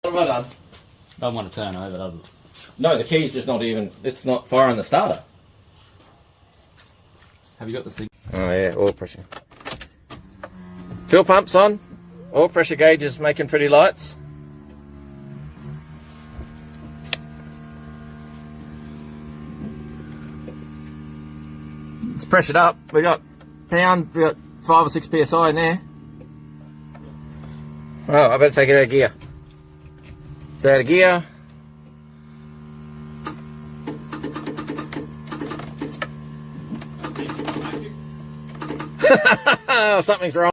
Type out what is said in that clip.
What have I done? Don't want to turn over, does it? No, the key's just not even, it's not firing the starter. Have you got the signal? Oh yeah, oil pressure. Fuel pump's on. Oil pressure gauge is making pretty lights. It's pressured up. We got pound, we got 5 or 6 psi in there. Oh, I better take it out of gear. It's out of gear. Something's wrong.